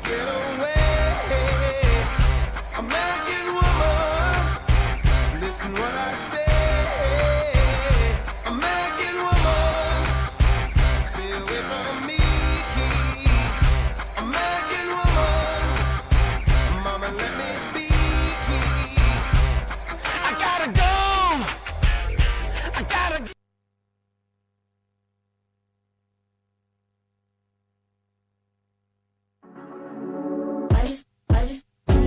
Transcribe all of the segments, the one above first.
get away. American woman, listen what I say. American woman, stay away from me. American woman, mama, let me be. I gotta go. I gotta go.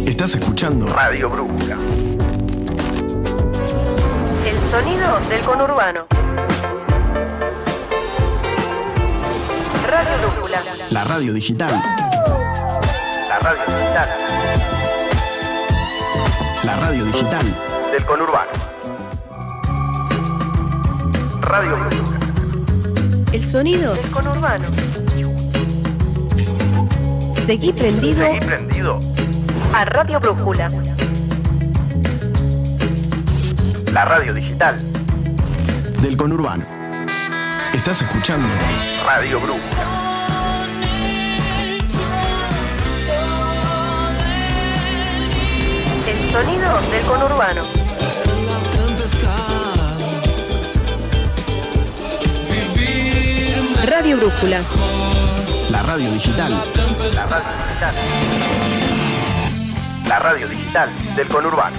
Estás escuchando Radio Brújula. El sonido del conurbano. Radio Brújula. la radio digital. La radio digital La radio digital. del conurbano. Radio Brújula. El sonido del conurbano. Seguí prendido Seguí prendido. a Radio Brújula. La radio digital. Del conurbano. Estás escuchando Radio Brújula. El sonido del conurbano. Radio Brújula. la radio digital. La radio digital. La radio digital del conurbano.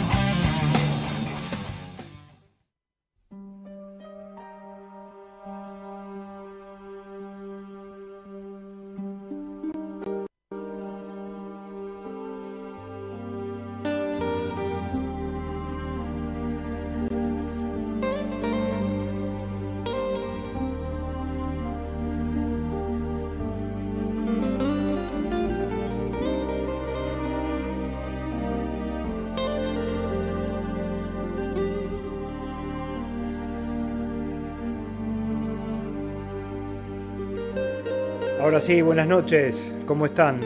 Ahora sí, buenas noches, ¿cómo están?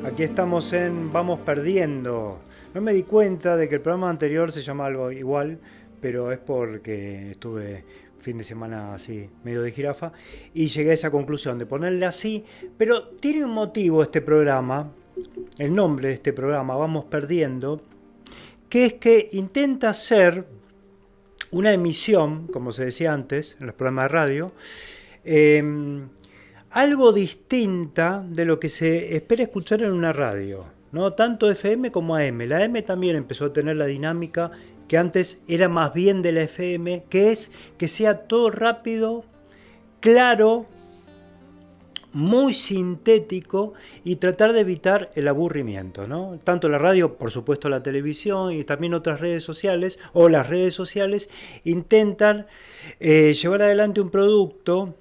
Aquí estamos en Vamos Perdiendo. No me di cuenta de que el programa anterior se llama algo igual, pero es porque estuve fin de semana así, medio de jirafa, y llegué a esa conclusión de ponerle así, pero tiene un motivo este programa, el nombre de este programa, Vamos Perdiendo, que es que intenta hacer una emisión, como se decía antes, en los programas de radio, algo distinta de lo que se espera escuchar en una radio, ¿no? Tanto FM como AM. La AM también empezó a tener la dinámica que antes era más bien de la FM, que es que sea todo rápido, claro, muy sintético y tratar de evitar el aburrimiento, ¿no? Tanto la radio, por supuesto la televisión y también otras redes sociales, o las redes sociales, intentan llevar adelante un producto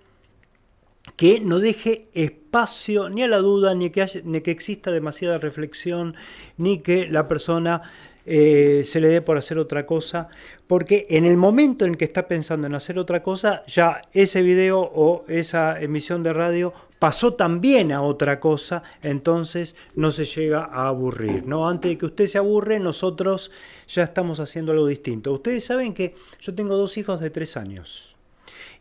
que no deje espacio ni a la duda, ni que exista demasiada reflexión, ni que la persona se le dé por hacer otra cosa, porque en el momento en que está pensando en hacer otra cosa, ya ese video o esa emisión de radio pasó también a otra cosa, entonces no se llega a aburrir, ¿no? Antes de que usted se aburre, nosotros ya estamos haciendo algo distinto. Ustedes saben que yo tengo 2 hijos de 3 años.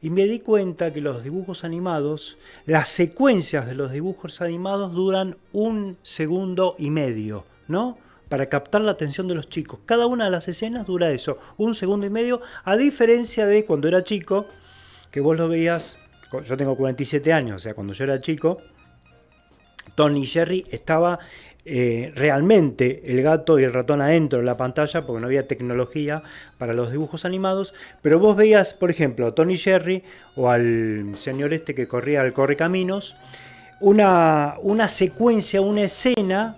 Y me di cuenta que los dibujos animados, las secuencias de los dibujos animados duran 1,5 segundos, ¿no? Para captar la atención de los chicos. Cada una de las escenas dura eso, 1,5 segundos, a diferencia de cuando era chico, que vos lo veías, yo tengo 47 años, o sea, cuando yo era chico, Tom y Jerry estaba realmente el gato y el ratón adentro de la pantalla porque no había tecnología para los dibujos animados, pero vos veías, por ejemplo, a Tom y Jerry o al señor este que corría al correcaminos, una secuencia, una escena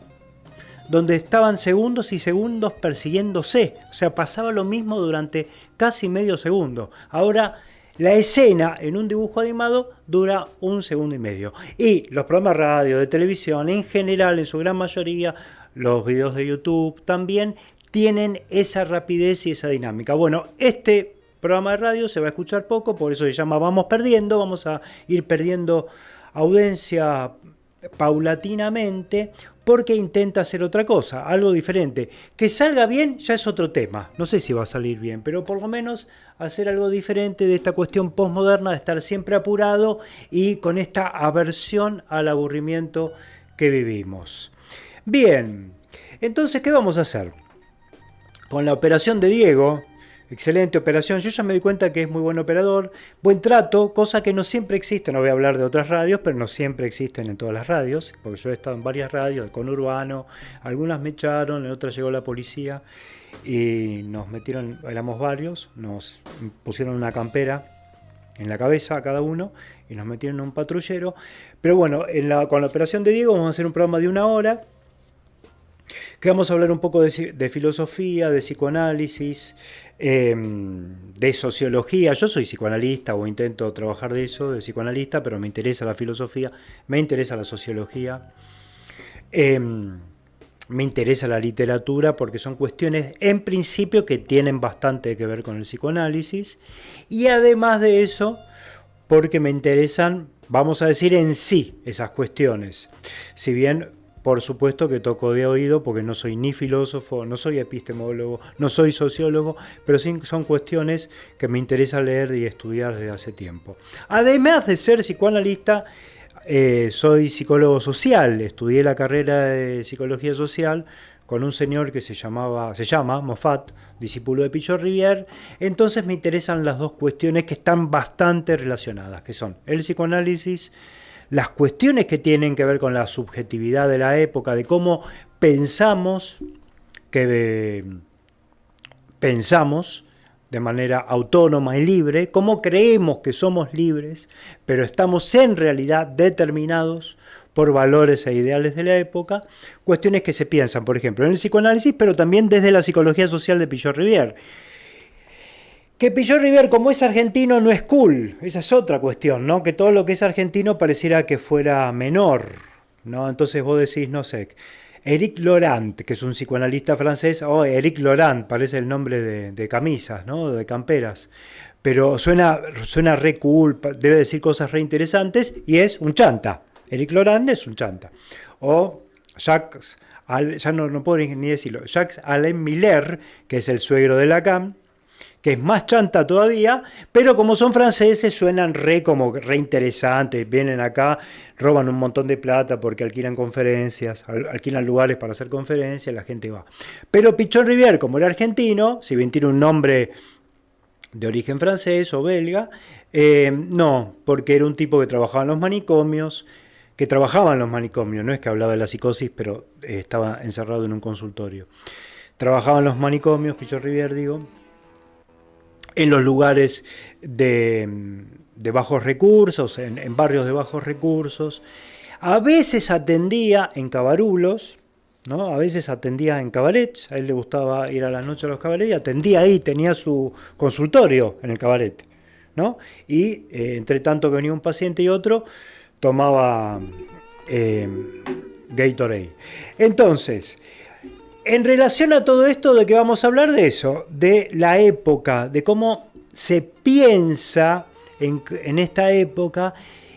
donde estaban segundos y segundos persiguiéndose, o sea, pasaba lo mismo durante casi medio segundo. Ahora la escena en un dibujo animado dura 1,5 segundos. Y los programas de radio, de televisión, en general, en su gran mayoría, los videos de YouTube también tienen esa rapidez y esa dinámica. Bueno, este programa de radio se va a escuchar poco, por eso se llama Vamos Perdiendo. Vamos a ir perdiendo audiencia paulatinamente, porque intenta hacer otra cosa, algo diferente. Que salga bien ya es otro tema, no sé si va a salir bien, pero por lo menos hacer algo diferente de esta cuestión postmoderna de estar siempre apurado y con esta aversión al aburrimiento que vivimos. Bien, entonces, ¿qué vamos a hacer? Con la operación de Diego, excelente operación, yo ya me di cuenta que es muy buen operador, buen trato, cosa que no siempre existe, no voy a hablar de otras radios, pero no siempre existen en todas las radios, porque yo he estado en varias radios, el conurbano, algunas me echaron, en otras llegó la policía y nos metieron, éramos varios, nos pusieron una campera en la cabeza a cada uno y nos metieron en un patrullero. Pero bueno, con la operación de Diego vamos a hacer un programa de 1 hora que vamos a hablar un poco de filosofía, de psicoanálisis, de sociología. Yo soy psicoanalista o intento trabajar de eso, de psicoanalista, pero me interesa la filosofía, me interesa la sociología, me interesa la literatura, porque son cuestiones en principio que tienen bastante que ver con el psicoanálisis, y además de eso, porque me interesan, vamos a decir, en sí esas cuestiones. Si bien, por supuesto que toco de oído, porque no soy ni filósofo, no soy epistemólogo, no soy sociólogo, pero sí son cuestiones que me interesa leer y estudiar desde hace tiempo. Además de ser psicoanalista, soy psicólogo social, estudié la carrera de psicología social con un señor que se llama Moffat, discípulo de Pichot Rivière. Entonces me interesan las dos cuestiones que están bastante relacionadas, que son el psicoanálisis, las cuestiones que tienen que ver con la subjetividad de la época, de cómo pensamos de manera autónoma y libre, cómo creemos que somos libres, pero estamos en realidad determinados por valores e ideales de la época, cuestiones que se piensan, por ejemplo, en el psicoanálisis, pero también desde la psicología social de Pichot Rivière. Que Pichot Rivière, como es argentino, no es cool, esa es otra cuestión, ¿no? Que todo lo que es argentino pareciera que fuera menor, ¿no? Entonces vos decís, no sé, Éric Laurent, que es un psicoanalista francés, Éric Laurent, parece el nombre de camisas, ¿no? De camperas, pero suena re cool, debe decir cosas re interesantes, y es un chanta. Éric Laurent es un chanta. O Jacques, ya no puedo ni decirlo, Jacques Alain Miller, que es el suegro de Lacan, que es más chanta todavía, pero como son franceses suenan re interesantes, vienen acá, roban un montón de plata porque alquilan conferencias, alquilan lugares para hacer conferencias, la gente va. Pero Pichot Rivière, como era argentino, si bien tiene un nombre de origen francés o belga, no, porque era un tipo que trabajaba en los manicomios, no es que hablaba de la psicosis, pero estaba encerrado en un consultorio. Trabajaba en los manicomios, Pichot Rivière, digo, en los lugares de bajos recursos, en barrios de bajos recursos. A veces atendía en cabarulos, ¿no? A veces atendía en cabarets, a él le gustaba ir a la noche a los cabarets y atendía ahí, tenía su consultorio en el cabaret, ¿no? Y entre tanto que venía un paciente y otro, tomaba Gatorade. Entonces, en relación a todo esto, ¿de qué vamos a hablar? De eso, de la época, de cómo se piensa en esta época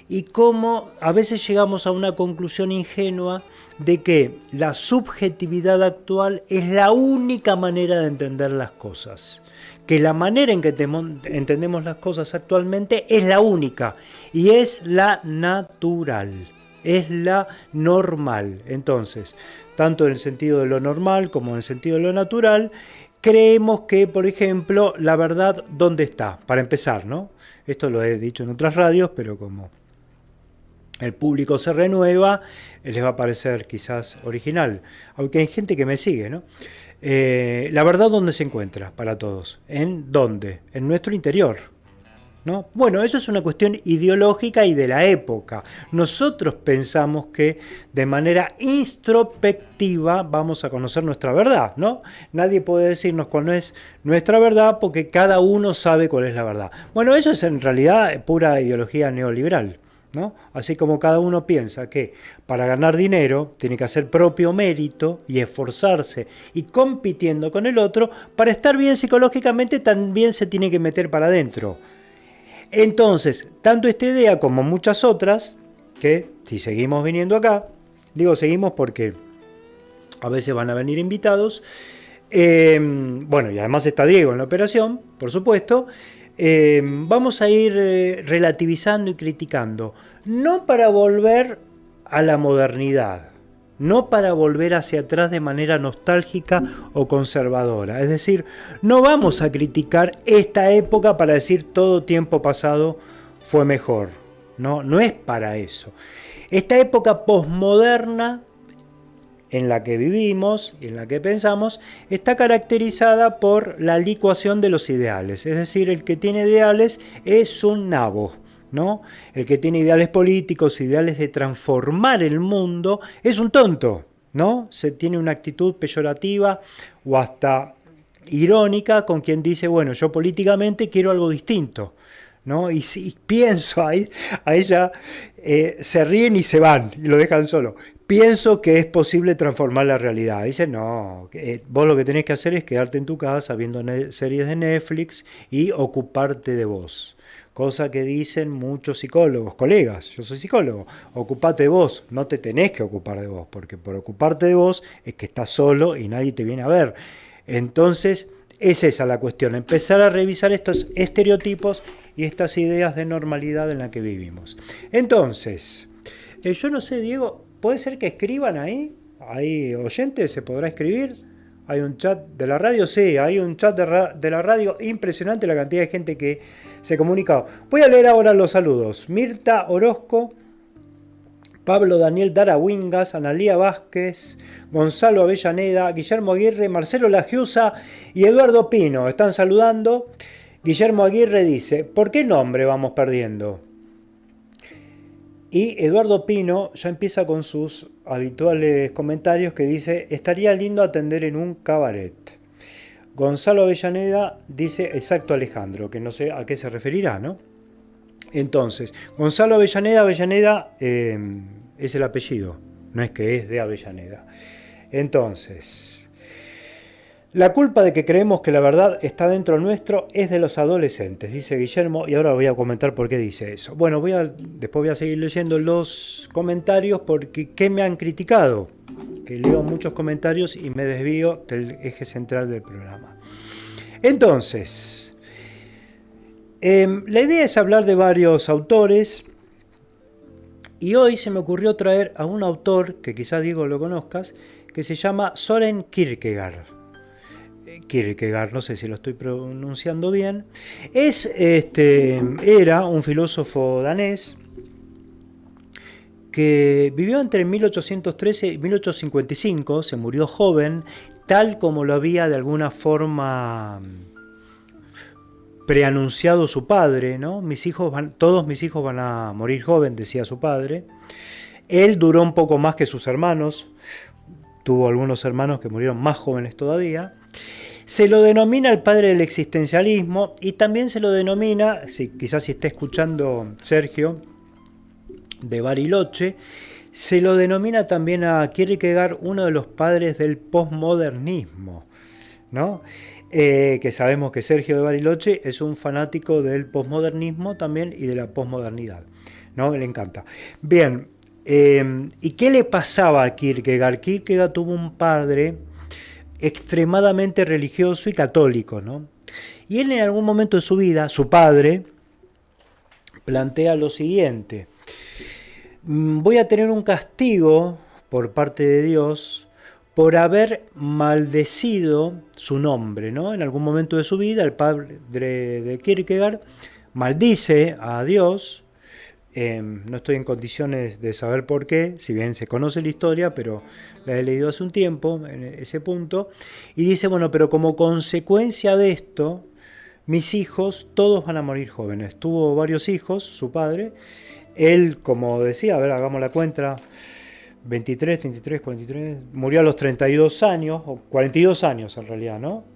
y cómo a veces llegamos a una conclusión ingenua de que la subjetividad actual es la única manera de entender las cosas. Que la manera en que entendemos las cosas actualmente es la única y es la natural, es la normal. Entonces, tanto en el sentido de lo normal como en el sentido de lo natural, creemos que, por ejemplo, la verdad, ¿dónde está? Para empezar, ¿no? Esto lo he dicho en otras radios, pero como el público se renueva, les va a parecer quizás original, aunque hay gente que me sigue, ¿no? La verdad, ¿dónde se encuentra para todos? ¿En dónde? En nuestro interior, ¿no? Bueno, eso es una cuestión ideológica y de la época. Nosotros pensamos que de manera introspectiva vamos a conocer nuestra verdad, ¿no? Nadie puede decirnos cuál no es nuestra verdad porque cada uno sabe cuál es la verdad. Bueno, eso es en realidad pura ideología neoliberal, ¿no? Así como cada uno piensa que para ganar dinero tiene que hacer propio mérito y esforzarse y compitiendo con el otro, para estar bien psicológicamente también se tiene que meter para adentro. Entonces, tanto esta idea como muchas otras, que si seguimos viniendo acá, digo seguimos porque a veces van a venir invitados, bueno, y además está Diego en la operación, por supuesto, vamos a ir relativizando y criticando, no para volver a la modernidad, no para volver hacia atrás de manera nostálgica o conservadora. Es decir, no vamos a criticar esta época para decir todo tiempo pasado fue mejor. No, no es para eso. Esta época posmoderna en la que vivimos y en la que pensamos está caracterizada por la licuación de los ideales. Es decir, el que tiene ideales es un nabo, ¿no? El que tiene ideales políticos, ideales de transformar el mundo, es un tonto, ¿no? Se tiene una actitud peyorativa o hasta irónica con quien dice, bueno, yo políticamente quiero algo distinto, ¿no? Y si pienso ahí, a ella se ríen y se van y lo dejan solo. Pienso que es posible transformar la realidad. Dice, no, vos lo que tenés que hacer es quedarte en tu casa viendo series de Netflix y ocuparte de vos. Cosa que dicen muchos psicólogos, colegas, yo soy psicólogo, ocupate de vos, no te tenés que ocupar de vos, porque por ocuparte de vos es que estás solo y nadie te viene a ver. Entonces, es esa la cuestión, empezar a revisar estos estereotipos y estas ideas de normalidad en la que vivimos. Entonces, yo no sé, Diego, ¿puede ser que escriban ahí? ¿Hay oyentes? ¿Se podrá escribir? ¿Hay un chat de la radio? Sí, hay un chat de la radio. Impresionante la cantidad de gente que se comunica. Voy a leer ahora los saludos. Mirta Orozco, Pablo Daniel Darahuingas, Analía Vázquez, Gonzalo Avellaneda, Guillermo Aguirre, Marcelo Lagiusa y Eduardo Pino. Están saludando. Guillermo Aguirre dice, ¿por qué nombre vamos perdiendo? Y Eduardo Pino ya empieza con sus habituales comentarios que dice, estaría lindo atender en un cabaret. Gonzalo Avellaneda dice, exacto Alejandro, que no sé a qué se referirá, ¿no? Entonces, Gonzalo Avellaneda es el apellido, no es que es de Avellaneda. Entonces, la culpa de que creemos que la verdad está dentro nuestro es de los adolescentes, dice Guillermo, y ahora voy a comentar por qué dice eso. Bueno, después voy a seguir leyendo los comentarios porque ¿qué me han criticado? Que leo muchos comentarios y me desvío del eje central del programa. Entonces, la idea es hablar de varios autores y hoy se me ocurrió traer a un autor que quizás Diego lo conozcas, que se llama Søren Kierkegaard. Kierkegaard, no sé si lo estoy pronunciando bien, era un filósofo danés que vivió entre 1813 y 1855, se murió joven, tal como lo había de alguna forma preanunciado su padre, ¿no? Todos mis hijos van a morir joven, decía su padre. Él duró un poco más que sus hermanos, tuvo algunos hermanos que murieron más jóvenes todavía. Se lo denomina el padre del existencialismo y también se lo denomina, quizás si está escuchando Sergio, de Bariloche, se lo denomina también a Kierkegaard uno de los padres del posmodernismo, ¿no? Que sabemos que Sergio de Bariloche es un fanático del posmodernismo también y de la posmodernidad, ¿no? Le encanta. Bien, ¿y qué le pasaba a Kierkegaard? Kierkegaard tuvo un padre extremadamente religioso y católico, ¿no? Y él en algún momento de su vida, su padre, plantea lo siguiente: voy a tener un castigo por parte de Dios por haber maldecido su nombre, ¿no? En algún momento de su vida, el padre de Kierkegaard maldice a Dios. No estoy en condiciones de saber por qué, si bien se conoce la historia, pero la he leído hace un tiempo, en ese punto, y dice, bueno, pero como consecuencia de esto, mis hijos todos van a morir jóvenes. Tuvo varios hijos, su padre, él, como decía, a ver, hagamos la cuenta, 23, 33, 43, murió a los 32 años, o 42 años en realidad, ¿no?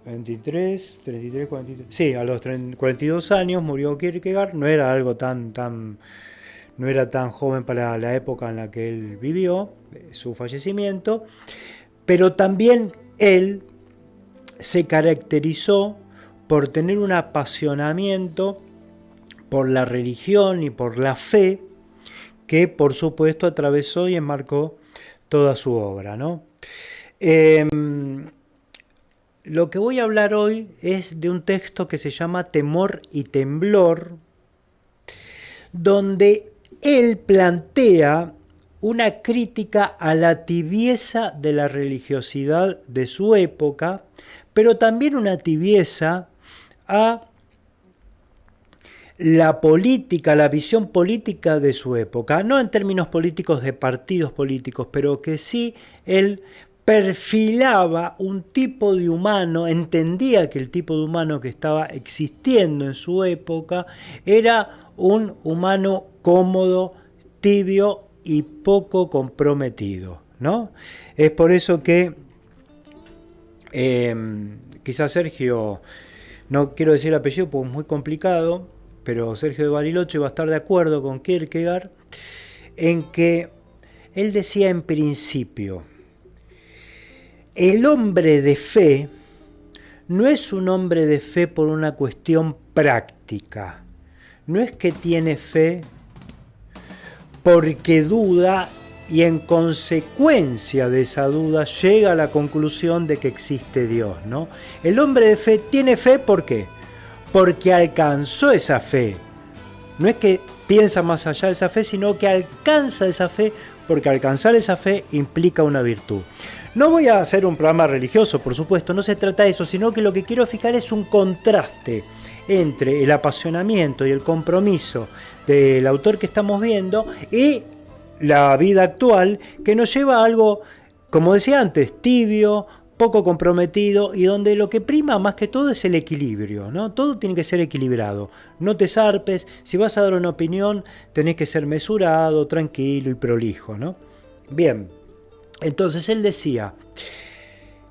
23, 33, 43. Sí, a los 42 años murió Kierkegaard. No era algo no era tan joven para la época en la que él vivió, su fallecimiento. Pero también él se caracterizó por tener un apasionamiento por la religión y por la fe que, por supuesto, atravesó y enmarcó toda su obra, ¿no? Lo que voy a hablar hoy es de un texto que se llama Temor y Temblor, donde él plantea una crítica a la tibieza de la religiosidad de su época, pero también una tibieza a la política, la visión política de su época, no en términos políticos de partidos políticos, pero que sí él perfilaba un tipo de humano, entendía que el tipo de humano que estaba existiendo en su época era un humano cómodo, tibio y poco comprometido, ¿no? Es por eso que quizás Sergio, no quiero decir el apellido porque es muy complicado, pero Sergio de Bariloche va a estar de acuerdo con Kierkegaard en que él decía en principio, el hombre de fe no es un hombre de fe por una cuestión práctica, no es que tiene fe porque duda y en consecuencia de esa duda llega a la conclusión de que existe Dios, ¿no? El hombre de fe tiene fe, ¿por qué? Porque alcanzó esa fe. No es que piensa más allá de esa fe, sino que alcanza esa fe, porque alcanzar esa fe implica una virtud. No voy a hacer un programa religioso, por supuesto, no se trata de eso, sino que lo que quiero fijar es un contraste entre el apasionamiento y el compromiso del autor que estamos viendo y la vida actual, que nos lleva a algo, como decía antes, tibio, poco comprometido y donde lo que prima más que todo es el equilibrio, ¿no? Todo tiene que ser equilibrado, no te zarpes, si vas a dar una opinión tenés que ser mesurado, tranquilo y prolijo, ¿no? Bien, entonces él decía,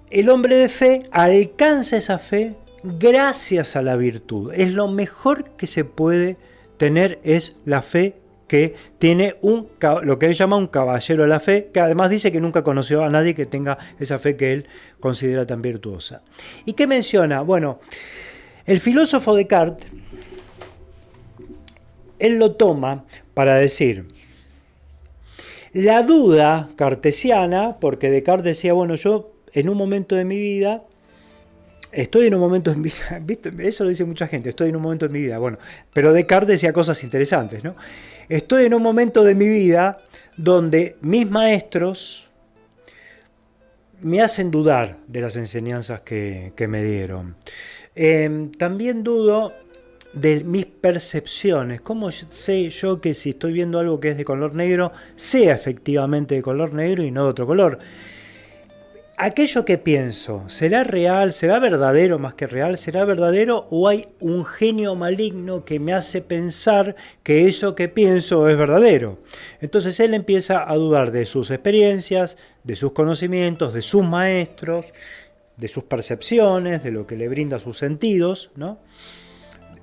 el hombre de fe alcanza esa fe gracias a la virtud, es lo mejor que se puede tener, es la fe que tiene lo que él llama un caballero de la fe, que además dice que nunca conoció a nadie que tenga esa fe que él considera tan virtuosa. ¿Y qué menciona? Bueno, el filósofo Descartes, él lo toma para decir, la duda cartesiana, porque Descartes decía, bueno, yo en un momento de mi vida, estoy en un momento en mi vida, ¿viste? Eso lo dice mucha gente, estoy en un momento de mi vida, bueno, pero Descartes decía cosas interesantes, ¿no? Estoy en un momento de mi vida donde mis maestros me hacen dudar de las enseñanzas que me dieron. También dudo de mis percepciones. ¿Cómo sé yo que si estoy viendo algo que es de color negro, sea efectivamente de color negro y no de otro color? Aquello que pienso, ¿será real? ¿Será verdadero más que real? ¿Será verdadero o hay un genio maligno que me hace pensar que eso que pienso es verdadero? Entonces él empieza a dudar de sus experiencias, de sus conocimientos, de sus maestros, de sus percepciones, de lo que le brinda sus sentidos, ¿no?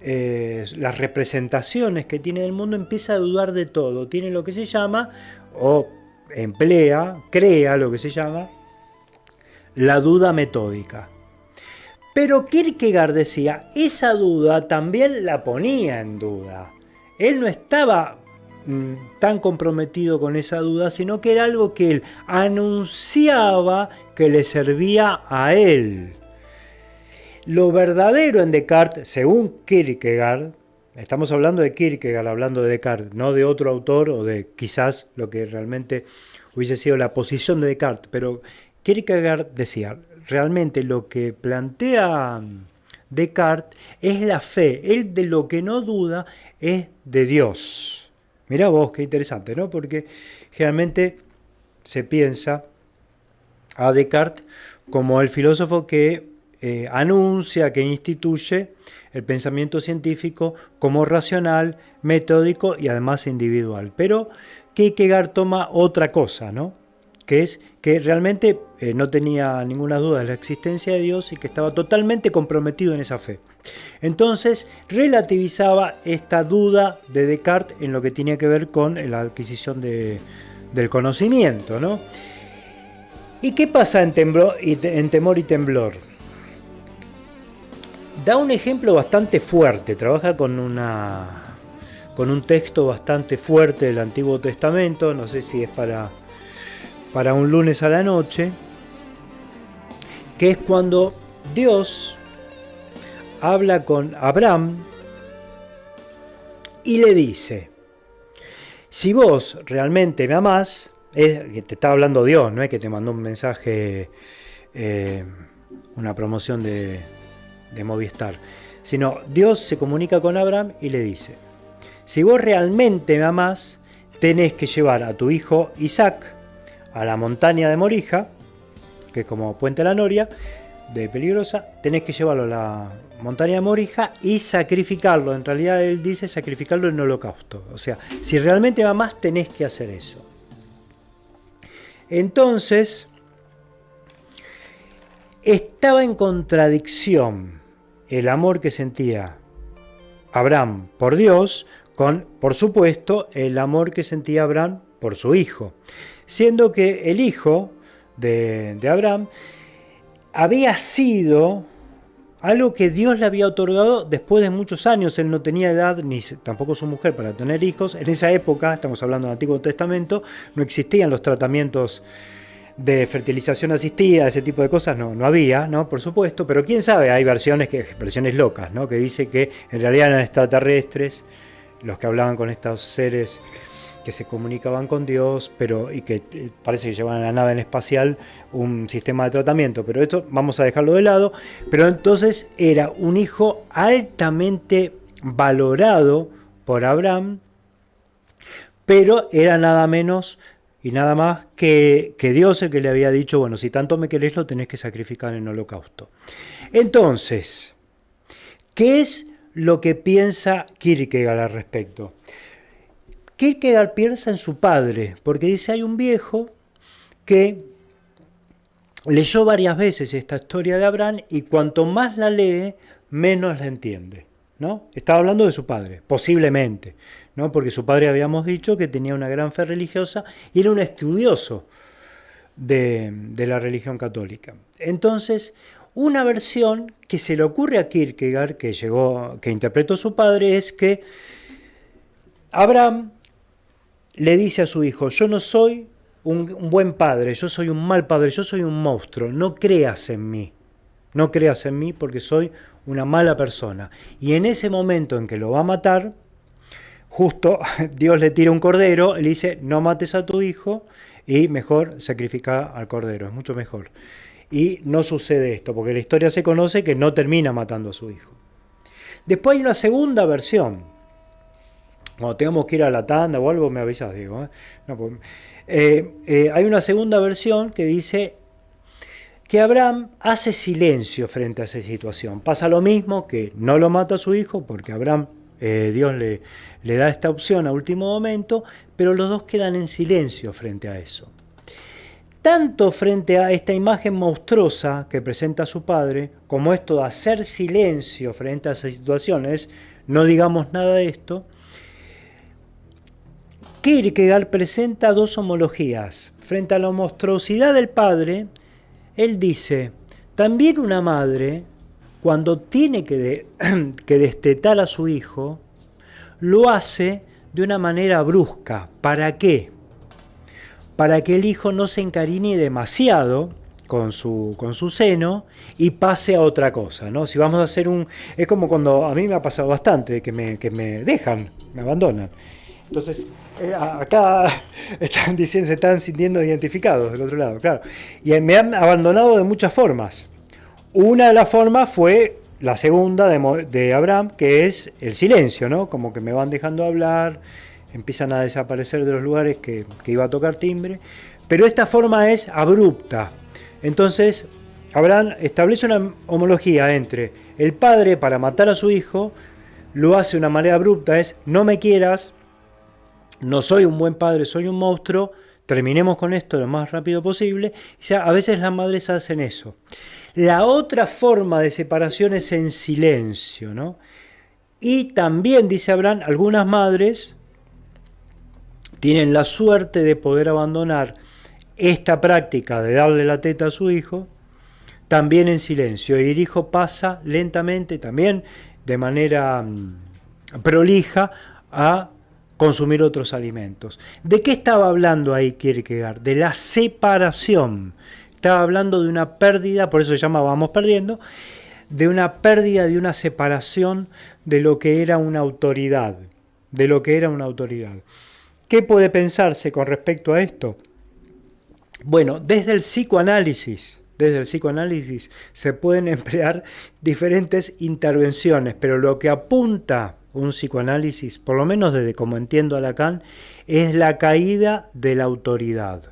Las representaciones que tiene del mundo, empieza a dudar de todo. Tiene lo que se llama, o crea lo que se llama, la duda metódica. Pero Kierkegaard decía, esa duda también la ponía en duda. Él no estaba tan comprometido con esa duda, sino que era algo que él anunciaba que le servía a él. Lo verdadero en Descartes, según Kierkegaard, estamos hablando de Kierkegaard, hablando de Descartes, no de otro autor o de quizás lo que realmente hubiese sido la posición de Descartes, pero Kierkegaard decía, realmente lo que plantea Descartes es la fe. Él de lo que no duda es de Dios. Mirá vos, qué interesante, ¿no? Porque generalmente se piensa a Descartes como el filósofo que anuncia, que instituye el pensamiento científico como racional, metódico y además individual. Pero Kierkegaard toma otra cosa, ¿no? Que es que realmente no tenía ninguna duda de la existencia de Dios y que estaba totalmente comprometido en esa fe. Entonces relativizaba esta duda de Descartes en lo que tenía que ver con la adquisición del conocimiento, ¿no? ¿Y qué pasa en Temor y Temblor? Da un ejemplo bastante fuerte, trabaja con un texto bastante fuerte del Antiguo Testamento, no sé si es para un lunes a la noche, que es cuando Dios habla con Abraham y le dice, si vos realmente me amás, es que te está hablando Dios, no es que te mandó un mensaje, una promoción de Movistar, sino Dios se comunica con Abraham y le dice, si vos realmente me amás, tenés que llevar a tu hijo Isaac a la montaña de Morija, que es como Puente la Noria, de Peligrosa, tenés que llevarlo a la montaña de Morija y sacrificarlo. En realidad él dice sacrificarlo en holocausto. O sea, si realmente me amás, tenés que hacer eso. Entonces, estaba en contradicción el amor que sentía Abraham por Dios con, por supuesto, el amor que sentía Abraham por su hijo. Siendo que el hijo de Abraham había sido algo que Dios le había otorgado después de muchos años. Él no tenía edad, ni tampoco su mujer, para tener hijos. En esa época, estamos hablando del Antiguo Testamento, no existían los tratamientos de fertilización asistida, ese tipo de cosas no había, ¿no? Por supuesto, pero quién sabe, hay versiones locas, ¿no? Que dice que en realidad eran extraterrestres los que hablaban con estos seres que se comunicaban con Dios, y que parece que llevaban a la nave en espacial un sistema de tratamiento, pero esto vamos a dejarlo de lado. Pero entonces era un hijo altamente valorado por Abraham, pero era nada menos y nada más que Dios el que le había dicho, bueno, si tanto me querés lo tenés que sacrificar en holocausto. Entonces, ¿qué es lo que piensa Kierkegaard al respecto? Kierkegaard piensa en su padre, porque dice, hay un viejo que leyó varias veces esta historia de Abraham y cuanto más la lee, menos la entiende, ¿no? Estaba hablando de su padre, posiblemente, ¿no? Porque su padre habíamos dicho que tenía una gran fe religiosa y era un estudioso de la religión católica. Entonces, una versión que se le ocurre a Kierkegaard, que interpretó su padre, es que Abraham le dice a su hijo, yo no soy un buen padre, yo soy un mal padre, yo soy un monstruo, no creas en mí porque soy una mala persona. Y en ese momento en que lo va a matar, justo Dios le tira un cordero y le dice, no mates a tu hijo y mejor sacrifica al cordero, es mucho mejor. Y no sucede esto, porque la historia se conoce que no termina matando a su hijo. Después hay una segunda versión. Cuando tengamos que ir a la tanda o algo, me avisas, Diego. No, pues, hay una segunda versión que dice que Abraham hace silencio frente a esa situación. Pasa lo mismo, que no lo mata a su hijo, porque Abraham, Dios le da esta opción a último momento, pero los dos quedan en silencio frente a eso. Tanto frente a esta imagen monstruosa que presenta su padre, como esto de hacer silencio frente a esas situaciones, no digamos nada de esto, Kierkegaard presenta dos homologías. Frente a la monstruosidad del padre, él dice, también una madre, cuando tiene que destetar a su hijo, lo hace de una manera brusca. ¿Para qué? Para que el hijo no se encariñe demasiado con su seno y pase a otra cosa, ¿no? Si vamos a hacer es como cuando a mí me ha pasado bastante, que me dejan, me abandonan. Entonces, acá se están sintiendo identificados del otro lado, claro. Y me han abandonado de muchas formas. Una de las formas fue la segunda de Abraham, que es el silencio, ¿no? Como que me van dejando hablar, empiezan a desaparecer de los lugares que iba a tocar timbre. Pero esta forma es abrupta. Entonces, Abraham establece una homología entre el padre para matar a su hijo, lo hace de una manera abrupta, es no me quieras, no soy un buen padre, soy un monstruo, terminemos con esto lo más rápido posible. O sea, a veces las madres hacen eso. La otra forma de separación es en silencio, ¿no? Y también, dice Abraham, algunas madres tienen la suerte de poder abandonar esta práctica de darle la teta a su hijo, también en silencio. Y el hijo pasa lentamente, también de manera prolija, a consumir otros alimentos. ¿De qué estaba hablando ahí Kierkegaard? De la separación. Estaba hablando de una pérdida, por eso se llama Vamos Perdiendo, de una pérdida, de una separación de lo que era una autoridad. ¿Qué puede pensarse con respecto a esto? Bueno, desde el psicoanálisis se pueden emplear diferentes intervenciones, pero lo que apunta un psicoanálisis, por lo menos desde como entiendo a Lacan, es la caída de la autoridad.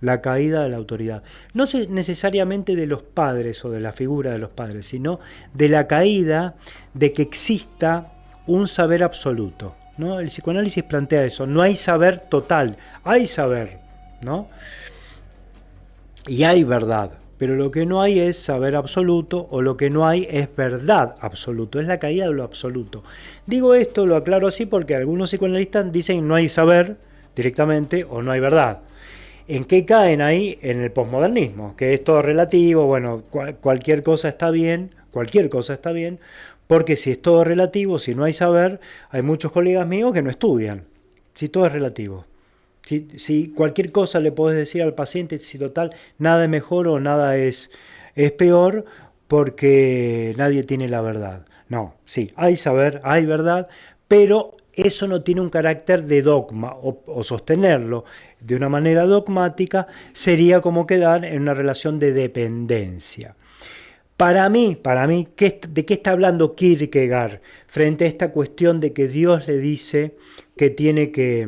La caída de la autoridad. No necesariamente de los padres o de la figura de los padres, sino de la caída de que exista un saber absoluto, ¿no? El psicoanálisis plantea eso. No hay saber total, hay saber, ¿no? Y hay verdad, pero lo que no hay es saber absoluto, o lo que no hay es verdad absoluto, es la caída de lo absoluto. Digo esto, lo aclaro así porque algunos psicoanalistas dicen no hay saber directamente o no hay verdad. ¿En qué caen ahí? En el posmodernismo, que es todo relativo, bueno, cualquier cosa está bien, porque si es todo relativo, si no hay saber, hay muchos colegas míos que no estudian, si todo es relativo. Si cualquier cosa le podés decir al paciente, si total, nada es mejor o nada es peor, porque nadie tiene la verdad. No, sí, hay saber, hay verdad, pero eso no tiene un carácter de dogma, o sostenerlo de una manera dogmática sería como quedar en una relación de dependencia. Para mí, ¿de qué está hablando Kierkegaard frente a esta cuestión de que Dios le dice que tiene que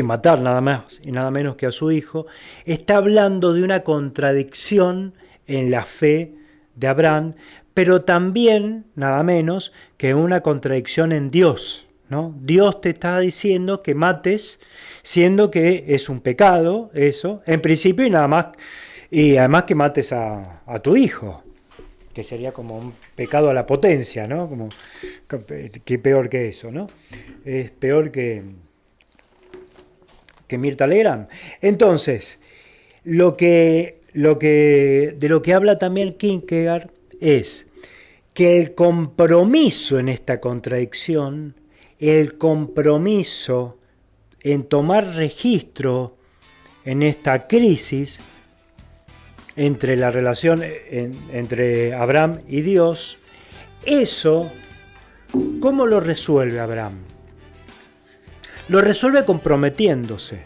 matar nada más y nada menos que a su hijo? Está hablando de una contradicción en la fe de Abraham, pero también, nada menos, que una contradicción en Dios, ¿no? Dios te está diciendo que mates, siendo que es un pecado, eso, en principio, y nada más, y además que mates a tu hijo, que sería como un pecado a la potencia, ¿no? Como que peor que eso, ¿no? Es peor que Mirta Legrand. Entonces, de lo que habla también Kierkegaard es que el compromiso en esta contradicción, el compromiso en tomar registro en esta crisis entre la relación entre Abraham y Dios, eso, ¿cómo lo resuelve Abraham? Lo resuelve comprometiéndose,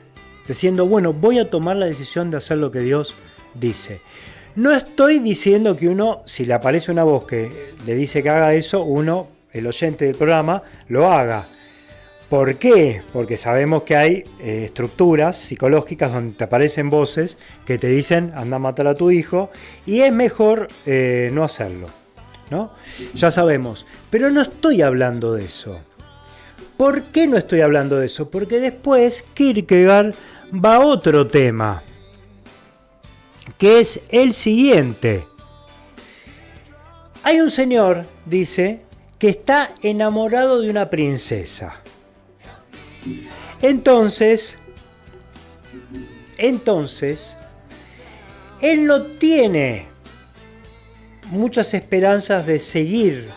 diciendo, bueno, voy a tomar la decisión de hacer lo que Dios dice. No estoy diciendo que uno, si le aparece una voz que le dice que haga eso, uno, el oyente del programa, lo haga. ¿Por qué? Porque sabemos que hay estructuras psicológicas donde te aparecen voces que te dicen anda a matar a tu hijo y es mejor no hacerlo, ¿no? Ya sabemos, pero no estoy hablando de eso. ¿Por qué no estoy hablando de eso? Porque después Kierkegaard va a otro tema, que es el siguiente. Hay un señor, dice, que está enamorado de una princesa. Entonces, él no tiene muchas esperanzas de seguir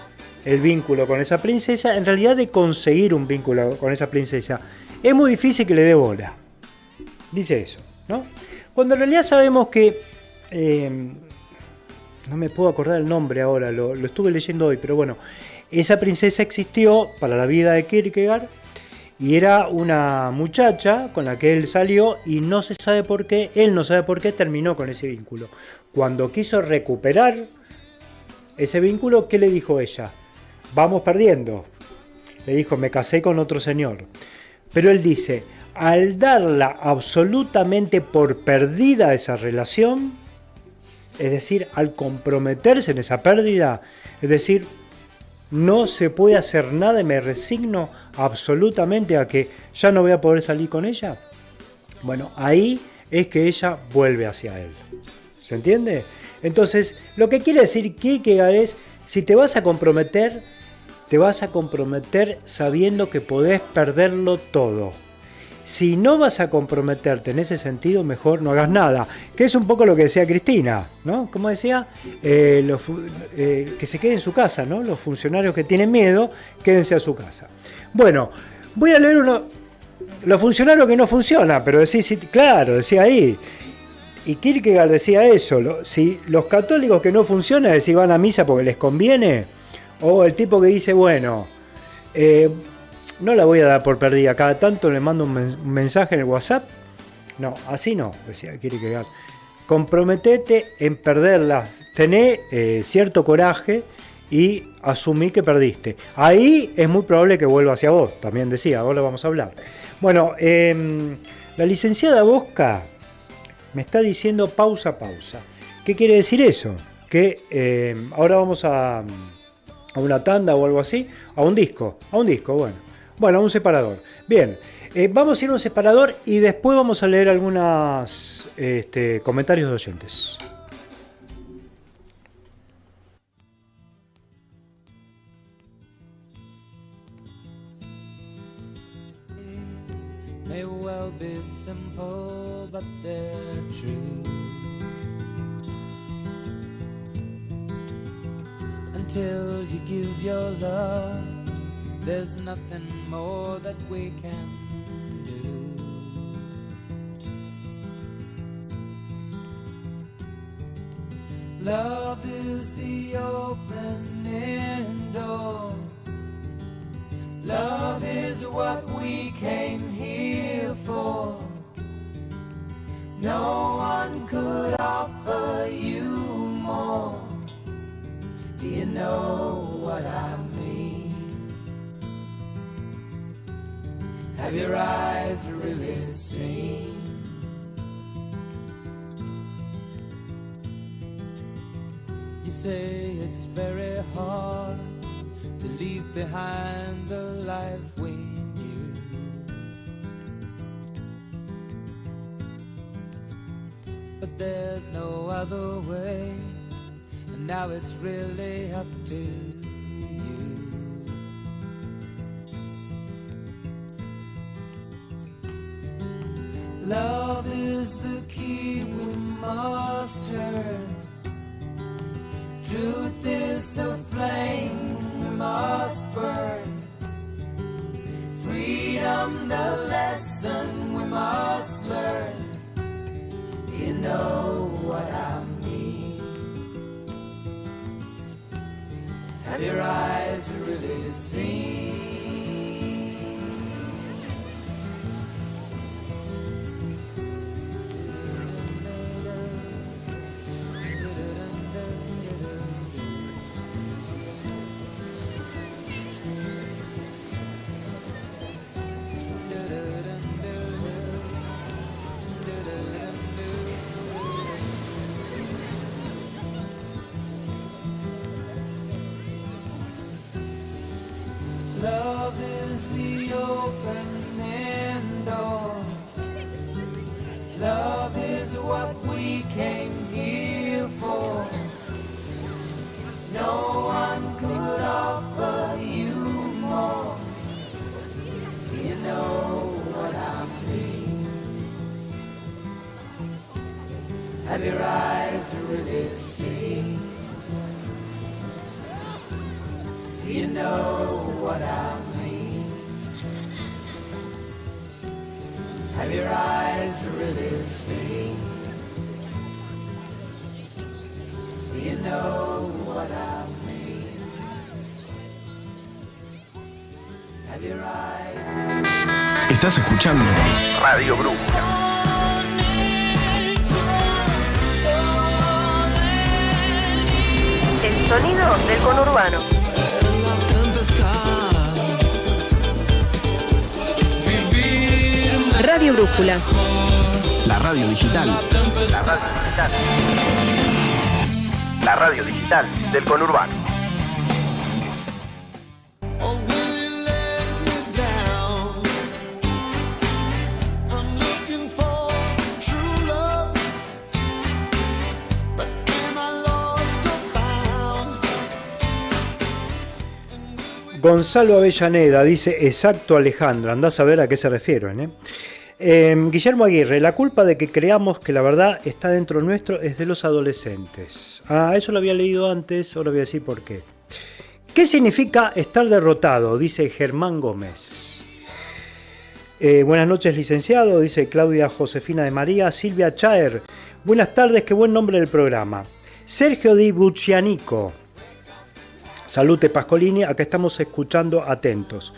el vínculo con esa princesa, en realidad de conseguir un vínculo con esa princesa. Es muy difícil que le dé bola. Dice eso, ¿no? Cuando en realidad sabemos que, no me puedo acordar el nombre ahora, lo estuve leyendo hoy, pero bueno, esa princesa existió para la vida de Kierkegaard y era una muchacha con la que él salió y no se sabe por qué, él no sabe por qué terminó con ese vínculo. Cuando quiso recuperar ese vínculo, ¿qué le dijo ella? Vamos perdiendo. Le dijo, me casé con otro señor. Pero él dice, al darla absolutamente por perdida esa relación, es decir, al comprometerse en esa pérdida, es decir, no se puede hacer nada y me resigno absolutamente a que ya no voy a poder salir con ella. Bueno, ahí es que ella vuelve hacia él. ¿Se entiende? Entonces, lo que quiere decir Kierkegaard es, si te vas a comprometer sabiendo que podés perderlo todo. Si no vas a comprometerte en ese sentido, mejor no hagas nada. Que es un poco lo que decía Cristina, ¿no? Como decía, que se quede en su casa, ¿no? Los funcionarios que tienen miedo, quédense a su casa. Bueno, voy a leer los funcionarios que no funcionan, pero decía ahí. Y Kierkegaard decía eso, si los católicos que no funcionan, es decir, van a misa porque les conviene, o el tipo que dice, bueno, no la voy a dar por perdida. Cada tanto le mando un mensaje en el WhatsApp. No, así no, decía, quiere que haga. Comprometete en perderla. Tené cierto coraje y asumí que perdiste. Ahí es muy probable que vuelva hacia vos, también decía, ahora vamos a hablar. Bueno, la licenciada Bosca me está diciendo pausa. ¿Qué quiere decir eso? Que ahora vamos a una tanda o algo así, a un disco, bueno, a un separador. Bien, vamos a ir a un separador y después vamos a leer algunos comentarios de oyentes. May well be simple, but they're true. Until you give your love, there's nothing more that we can do. Love is the opening door. Love is what we came here for. No one could offer you more. Do you know what I mean? Have your eyes really seen? You say it's very hard to leave behind the life we knew. But there's no other way, and now it's really up to you. Love is the key we must turn. Truth is the flame we must burn. Freedom the lesson we must learn. Do you know what I mean? Have your eyes really seen? Love is the opening door. Love is what we came here for. No one could offer you more. Do you know what I mean? Have your eyes really seen? Do you know what I mean? Have your eyes really seen? Do you know what I mean? Have your eyes. Estás escuchando Radio Brújula. El sonido del conurbano. Radio Brújula. la radio digital. La radio digital. La radio digital del conurbano. Oh, will you let me down? I'm looking for true love, but am I lost or found? Gonzalo Avellaneda dice, exacto Alejandro, andás a ver a qué se refieren, Guillermo Aguirre, la culpa de que creamos que la verdad está dentro nuestro es de los adolescentes. Eso lo había leído antes, ahora voy a decir por qué. ¿Qué significa estar derrotado? Dice Germán Gómez. Buenas noches, licenciado, dice Claudia Josefina de María. Silvia Chaer, buenas tardes, qué buen nombre del programa. Sergio Di Buccianico. Salute Pascolini, acá estamos escuchando atentos.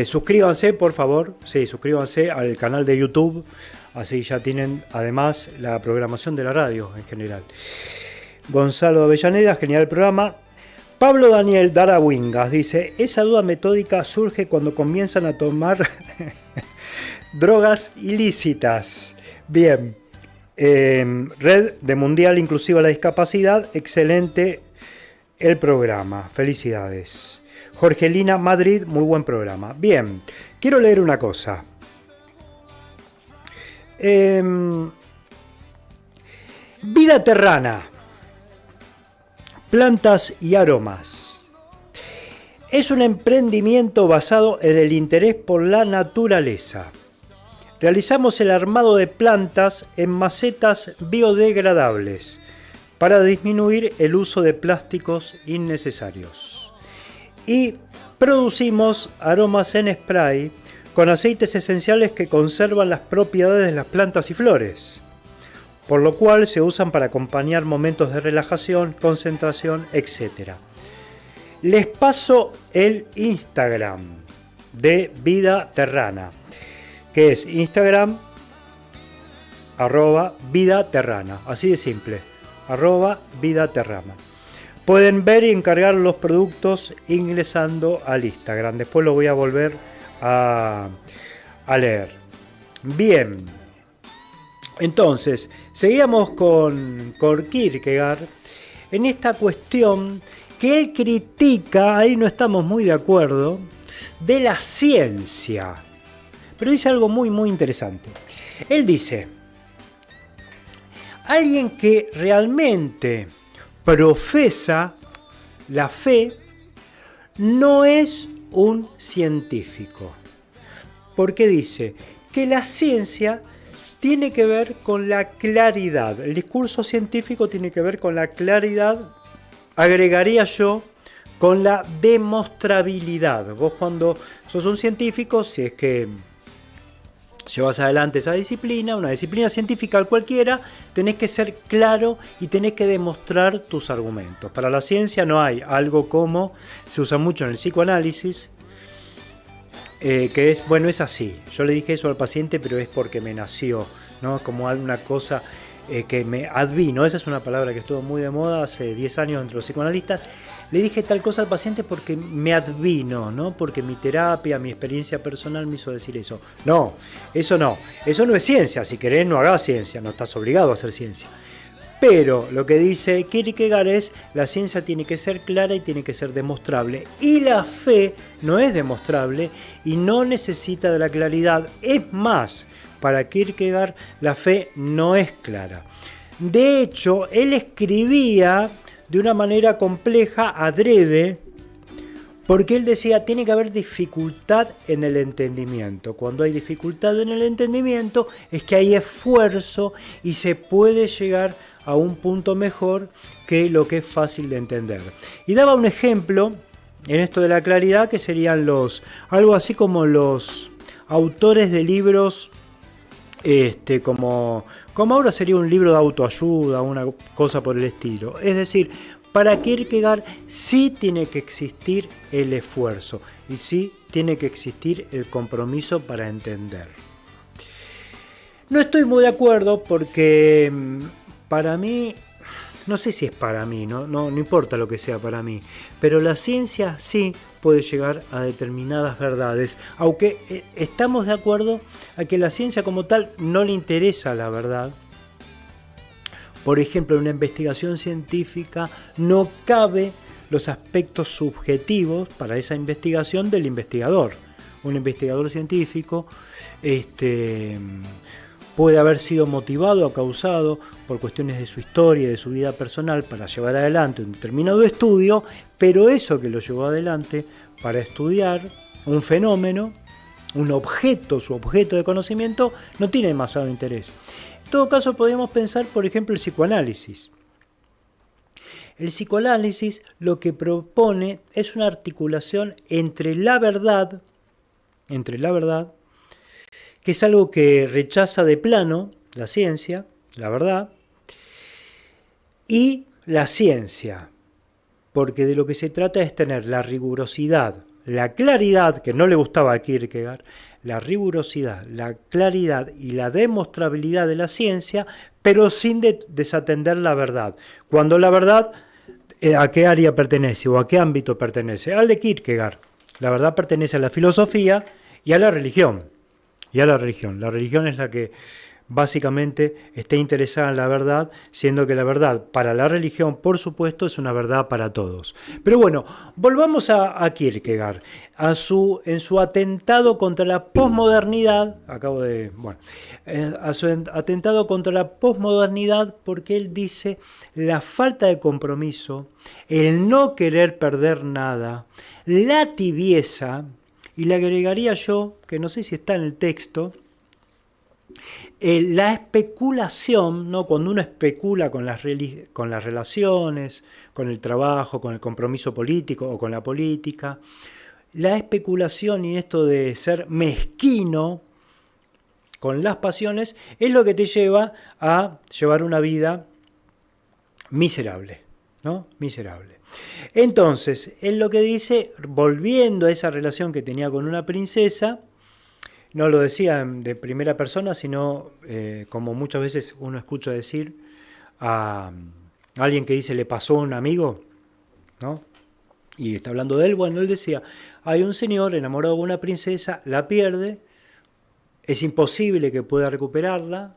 Suscríbanse, por favor. Sí, suscríbanse al canal de YouTube. Así ya tienen además la programación de la radio en general. Gonzalo Avellaneda, genial el programa. Pablo Daniel Darawingas dice: esa duda metódica surge cuando comienzan a tomar drogas ilícitas. Bien. Red de Mundial Inclusiva a la Discapacidad, excelente el programa, felicidades. Jorgelina Madrid, muy buen programa. Bien, quiero leer una cosa. Vida terrana, plantas y aromas. Es un emprendimiento basado en el interés por la naturaleza. Realizamos el armado de plantas en macetas biodegradables para disminuir el uso de plásticos innecesarios. Y producimos aromas en spray con aceites esenciales que conservan las propiedades de las plantas y flores, por lo cual se usan para acompañar momentos de relajación, concentración, etc. Les paso el Instagram de Vida Terrana, que es Instagram @Vida Terrana, así de simple, @Vida Terrana. Pueden ver y encargar los productos ingresando al Instagram. Después lo voy a volver a leer. Bien, entonces seguíamos con Kierkegaard en esta cuestión que él critica, ahí no estamos muy de acuerdo, de la ciencia. Pero dice algo muy muy interesante. Él dice: alguien que realmente profesa la fe no es un científico. Porque dice que la ciencia tiene que ver con la claridad. El discurso científico tiene que ver con la claridad, agregaría yo, con la demostrabilidad. Vos cuando sos un científico, si es que llevas adelante esa disciplina, una disciplina científica cualquiera, tenés que ser claro y tenés que demostrar tus argumentos. Para la ciencia no hay algo como, se usa mucho en el psicoanálisis, que es, bueno, es así. Yo le dije eso al paciente, pero es porque me nació, ¿no? Como alguna cosa que me advino. Esa es una palabra que estuvo muy de moda hace 10 años entre los psicoanalistas. Le dije tal cosa al paciente porque me advino, ¿no? Porque mi terapia, mi experiencia personal me hizo decir eso. No. Eso no es ciencia. Si querés, no hagas ciencia, no estás obligado a hacer ciencia. Pero lo que dice Kierkegaard es: la ciencia tiene que ser clara y tiene que ser demostrable. Y la fe no es demostrable y no necesita de la claridad. Es más, para Kierkegaard la fe no es clara. De hecho, él escribía de una manera compleja, adrede, porque él decía: tiene que haber dificultad en el entendimiento. Cuando hay dificultad en el entendimiento es que hay esfuerzo y se puede llegar a un punto mejor que lo que es fácil de entender. Y daba un ejemplo en esto de la claridad, que serían algo así como los autores de libros, como ahora sería un libro de autoayuda, una cosa por el estilo. Es decir, para Kierkegaard sí tiene que existir el esfuerzo y sí tiene que existir el compromiso para entender. No estoy muy de acuerdo porque para mí, no sé si es para mí, no importa lo que sea para mí, pero la ciencia sí puede llegar a determinadas verdades, aunque estamos de acuerdo a que la ciencia como tal no le interesa la verdad. Por ejemplo, en una investigación científica no cabe los aspectos subjetivos para esa investigación del investigador. Un investigador científico puede haber sido motivado o causado por cuestiones de su historia y de su vida personal para llevar adelante un determinado estudio, pero eso que lo llevó adelante para estudiar un fenómeno, un objeto, su objeto de conocimiento, no tiene demasiado interés. En todo caso, podemos pensar, por ejemplo, el psicoanálisis. El psicoanálisis lo que propone es una articulación entre la verdad, que es algo que rechaza de plano la ciencia, la verdad, y la ciencia, porque de lo que se trata es tener la rigurosidad la claridad, que no le gustaba a Kierkegaard, la rigurosidad, la claridad y la demostrabilidad de la ciencia, pero sin desatender la verdad. Cuando la verdad, ¿a qué área pertenece o a qué ámbito pertenece? Al de Kierkegaard. La verdad pertenece a la filosofía y a la religión. La religión es la que básicamente está interesada en la verdad, siendo que la verdad para la religión, por supuesto, es una verdad para todos. Pero bueno, volvamos a Kierkegaard, en su atentado contra la posmodernidad, a su atentado contra la posmodernidad, porque él dice la falta de compromiso, el no querer perder nada, la tibieza, y le agregaría yo, que no sé si está en el texto, la especulación, ¿no? Cuando uno especula con las relaciones, con el trabajo, con el compromiso político o con la política, la especulación y esto de ser mezquino con las pasiones es lo que te lleva a llevar una vida miserable, ¿no? Miserable. Entonces, él lo que dice, volviendo a esa relación que tenía con una princesa, no lo decía de primera persona, sino como muchas veces uno escucha decir a alguien que dice le pasó a un amigo, ¿no? Y está hablando de él. Bueno, él decía, hay un señor enamorado de una princesa, la pierde, es imposible que pueda recuperarla.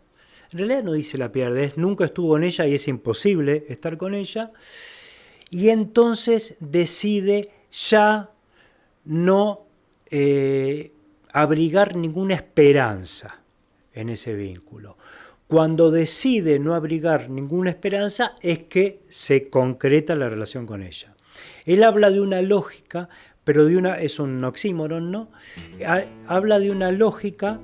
En realidad no dice la pierde, nunca estuvo en ella y es imposible estar con ella. Y entonces decide ya no abrigar ninguna esperanza en ese vínculo. Cuando decide no abrigar ninguna esperanza es que se concreta la relación con ella. Él habla de una lógica, pero es un oxímoron, ¿no? Habla de una lógica,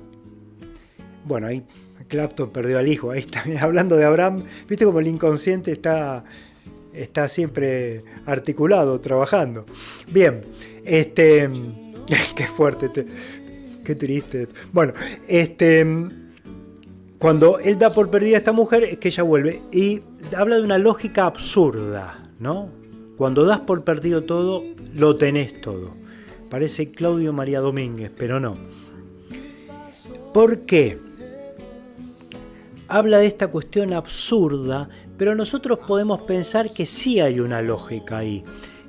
bueno, ahí Clapton perdió al hijo, ahí está hablando de Abraham, viste como el inconsciente está siempre articulado, trabajando. Bien, qué fuerte, qué triste. Bueno, cuando él da por perdida a esta mujer, es que ella vuelve. Y habla de una lógica absurda, ¿no? Cuando das por perdido todo, lo tenés todo. Parece Claudio María Domínguez, pero no. ¿Por qué? Habla de esta cuestión absurda, pero nosotros podemos pensar que sí hay una lógica ahí,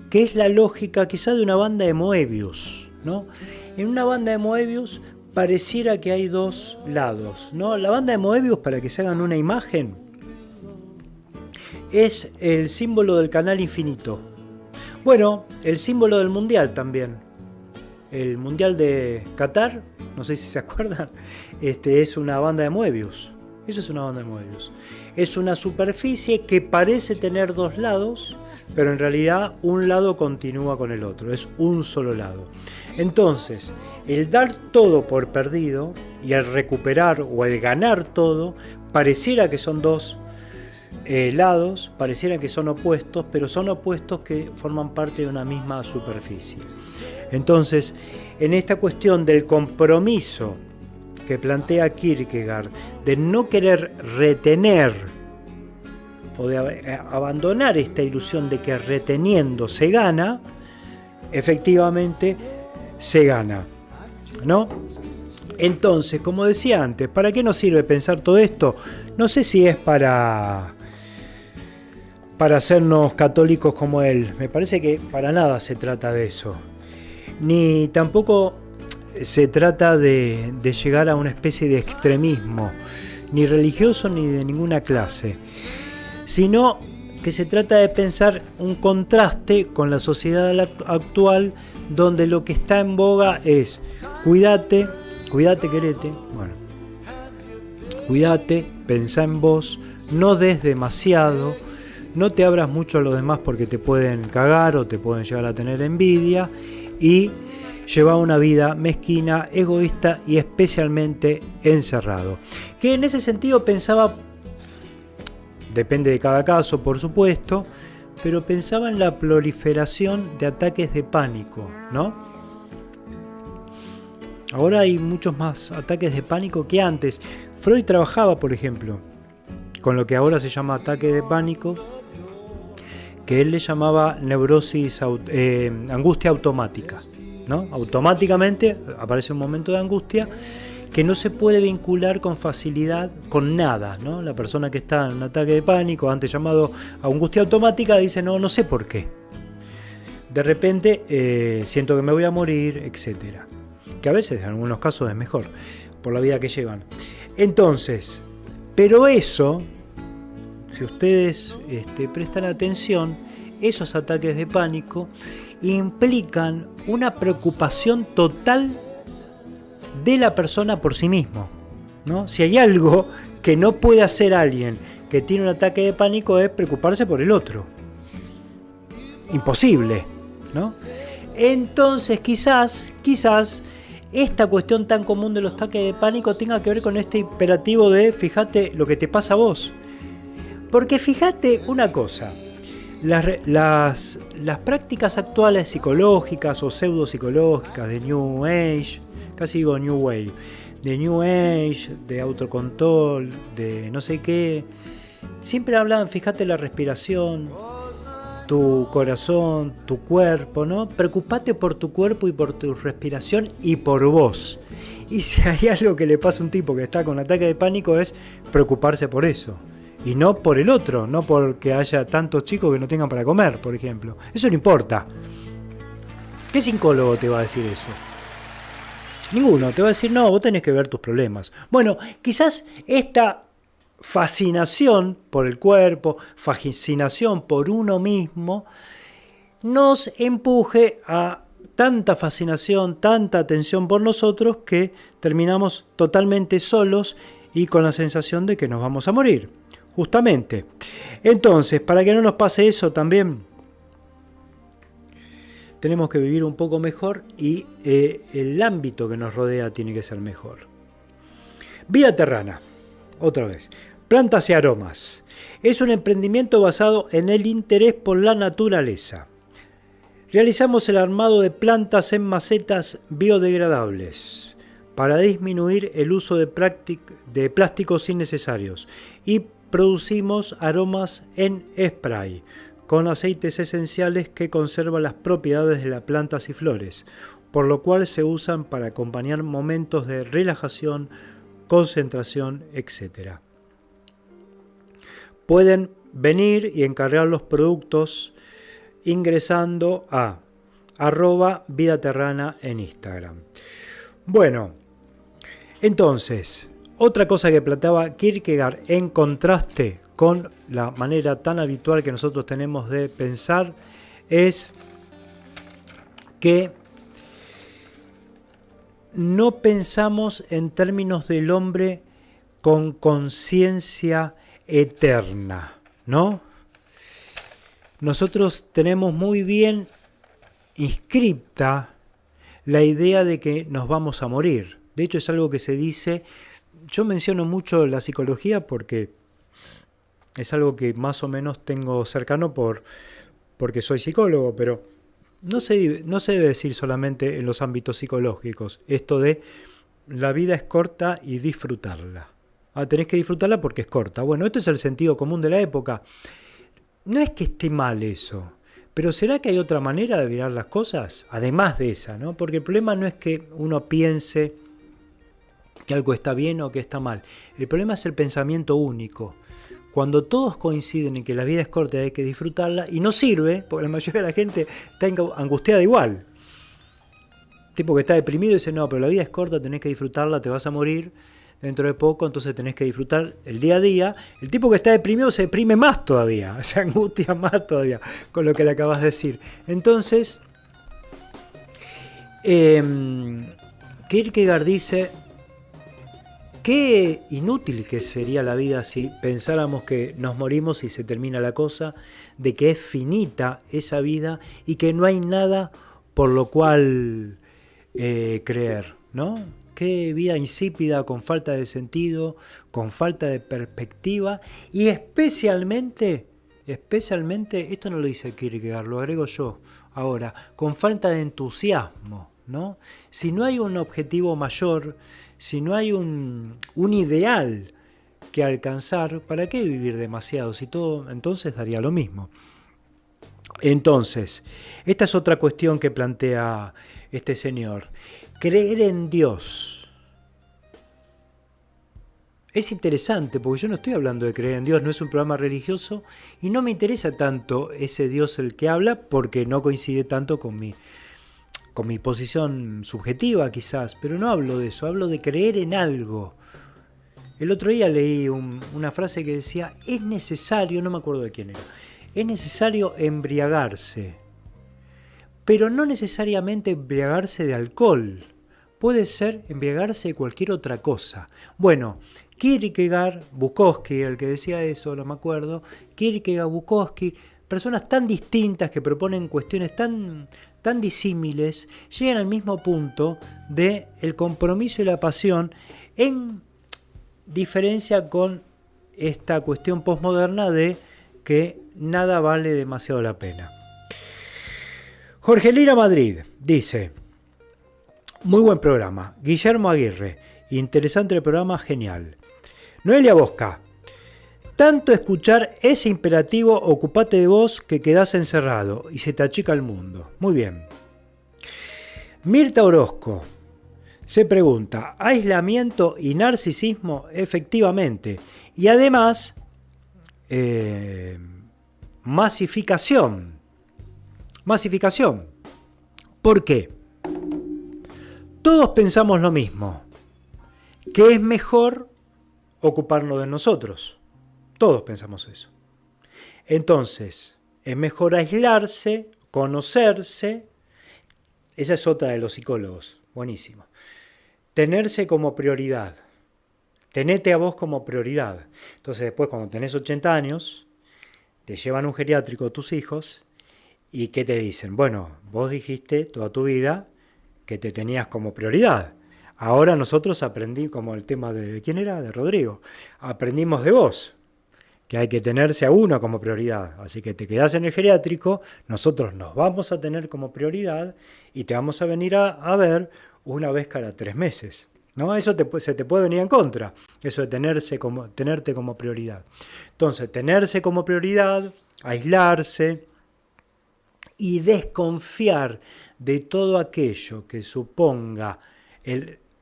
que es la lógica quizá de una banda de Moebius, ¿no? En una banda de Moebius pareciera que hay dos lados, ¿no? La banda de Moebius, para que se hagan una imagen, es el símbolo del canal infinito. Bueno, el símbolo del mundial también. El mundial de Qatar, no sé si se acuerdan, es una banda de Moebius. Eso es una banda de Moebius. Es una superficie que parece tener dos lados, pero en realidad un lado continúa con el otro, es un solo lado. Entonces, el dar todo por perdido y el recuperar o el ganar todo, pareciera que son dos lados, pareciera que son opuestos, pero son opuestos que forman parte de una misma superficie. Entonces, en esta cuestión del compromiso que plantea Kierkegaard, de no querer retener o de abandonar esta ilusión de que reteniendo se gana, efectivamente se gana, ¿no? Entonces, como decía antes, ¿para qué nos sirve pensar todo esto? No sé si es para hacernos católicos como él. Me parece que para nada se trata de eso. Ni tampoco se trata de llegar a una especie de extremismo, ni religioso ni de ninguna clase, sino que se trata de pensar un contraste con la sociedad actual, donde lo que está en boga es cuídate, querete, bueno, cuídate, pensá en vos, no des demasiado, no te abras mucho a los demás porque te pueden cagar o te pueden llegar a tener envidia, y lleva una vida mezquina, egoísta y especialmente encerrado. Que en ese sentido pensaba, depende de cada caso por supuesto, pero pensaba en la proliferación de ataques de pánico, ¿no? Ahora hay muchos más ataques de pánico que antes. Freud trabajaba, por ejemplo, con lo que ahora se llama ataque de pánico, que él le llamaba angustia automática. ¿no? Automáticamente aparece un momento de angustia que no se puede vincular con facilidad con nada, ¿no? La persona que está en un ataque de pánico, antes llamado angustia automática, dice no sé por qué. De repente siento que me voy a morir, etcétera. Que a veces en algunos casos es mejor por la vida que llevan. Entonces, pero eso, si ustedes prestan atención, esos ataques de pánico implican una preocupación total de la persona por sí mismo, ¿no? Si hay algo que no puede hacer alguien que tiene un ataque de pánico es preocuparse por el otro. Imposible, ¿no? Entonces quizás esta cuestión tan común de los ataques de pánico tenga que ver con este imperativo de fíjate lo que te pasa a vos. Porque fíjate una cosa, las prácticas actuales psicológicas o pseudopsicológicas de New Age, casi digo New Wave, de New Age, de autocontrol, de no sé qué, siempre hablan, fíjate la respiración, tu corazón, tu cuerpo, ¿no? Preocupate por tu cuerpo y por tu respiración y por vos. Y si hay algo que le pasa a un tipo que está con ataque de pánico es preocuparse por eso. Y no por el otro, no porque haya tantos chicos que no tengan para comer, por ejemplo. Eso no importa. ¿Qué psicólogo te va a decir eso? Ninguno. Te va a decir, no, vos tenés que ver tus problemas. Bueno, quizás esta fascinación por el cuerpo, fascinación por uno mismo, nos empuje a tanta fascinación, tanta atención por nosotros que terminamos totalmente solos y con la sensación de que nos vamos a morir. Justamente. Entonces, para que no nos pase eso también, tenemos que vivir un poco mejor y el ámbito que nos rodea tiene que ser mejor. Vida Terrana, otra vez. Plantas y aromas. Es un emprendimiento basado en el interés por la naturaleza. Realizamos el armado de plantas en macetas biodegradables para disminuir el uso de plásticos innecesarios y producimos aromas en spray con aceites esenciales que conservan las propiedades de las plantas y flores, por lo cual se usan para acompañar momentos de relajación, concentración, etc. Pueden venir y encargar los productos ingresando a @vidaterrana en Instagram. Bueno, entonces, otra cosa que planteaba Kierkegaard en contraste con la manera tan habitual que nosotros tenemos de pensar es que no pensamos en términos del hombre con conciencia eterna, ¿no? Nosotros tenemos muy bien inscripta la idea de que nos vamos a morir. De hecho, es algo que se dice. Yo menciono mucho la psicología porque es algo que más o menos tengo cercano porque soy psicólogo, pero no se debe decir solamente en los ámbitos psicológicos esto de la vida es corta y disfrutarla. Tenés que disfrutarla porque es corta. Bueno, esto es el sentido común de la época. No es que esté mal eso, pero ¿será que hay otra manera de mirar las cosas? Además de esa, ¿no? Porque el problema no es que uno piense que algo está bien o que está mal. El problema es el pensamiento único. Cuando todos coinciden en que la vida es corta y hay que disfrutarla, y no sirve, porque la mayoría de la gente está angustiada igual. El tipo que está deprimido dice, no, pero la vida es corta, tenés que disfrutarla, te vas a morir dentro de poco, entonces tenés que disfrutar el día a día. El tipo que está deprimido se deprime más todavía, se angustia más todavía con lo que le acabas de decir. Entonces, Kierkegaard dice, qué inútil que sería la vida si pensáramos que nos morimos y se termina la cosa, de que es finita esa vida y que no hay nada por lo cual creer, ¿no? Qué vida insípida, con falta de sentido, con falta de perspectiva y especialmente, esto no lo dice Kierkegaard, lo agrego yo ahora, con falta de entusiasmo, ¿no? Si no hay un objetivo mayor, si no hay un ideal que alcanzar, ¿para qué vivir demasiado? Si todo entonces daría lo mismo. Entonces, esta es otra cuestión que plantea este señor. Creer en Dios. Es interesante porque yo no estoy hablando de creer en Dios, no es un programa religioso y no me interesa tanto ese Dios el que habla porque no coincide tanto con mi posición subjetiva quizás, pero no hablo de eso, hablo de creer en algo. El otro día leí una frase que decía, es necesario, no me acuerdo de quién era, es necesario embriagarse, pero no necesariamente embriagarse de alcohol, puede ser embriagarse de cualquier otra cosa. Bueno, Kierkegaard, Bukowski, el que decía eso, no me acuerdo, Kierkegaard, Bukowski, personas tan distintas que proponen cuestiones tan disímiles, llegan al mismo punto de el compromiso y la pasión en diferencia con esta cuestión posmoderna de que nada vale demasiado la pena. Jorge Lira Madrid dice, muy buen programa. Guillermo Aguirre, interesante el programa, genial. Noelia Bosca, tanto escuchar es imperativo, ocupate de vos que quedás encerrado y se te achica el mundo. Muy bien. Mirta Orozco se pregunta, aislamiento y narcisismo, efectivamente. Y además, masificación. ¿Por qué? Todos pensamos lo mismo, que es mejor ocuparnos de nosotros. Todos pensamos eso. Entonces, es mejor aislarse, conocerse. Esa es otra de los psicólogos, buenísimo. Tenerse como prioridad. Tenete a vos como prioridad. Entonces después cuando tenés 80 años, te llevan a un geriátrico tus hijos y ¿qué te dicen? Bueno, vos dijiste toda tu vida que te tenías como prioridad. Ahora nosotros aprendí, como el tema de ¿quién era? De Rodrigo. Aprendimos de vos, que hay que tenerse a uno como prioridad. Así que te quedás en el geriátrico, nosotros nos vamos a tener como prioridad y te vamos a venir a ver una vez cada 3 meses. ¿No? Eso se te puede venir en contra, eso de tenerte como prioridad. Entonces, tenerse como prioridad, aislarse y desconfiar de todo aquello que suponga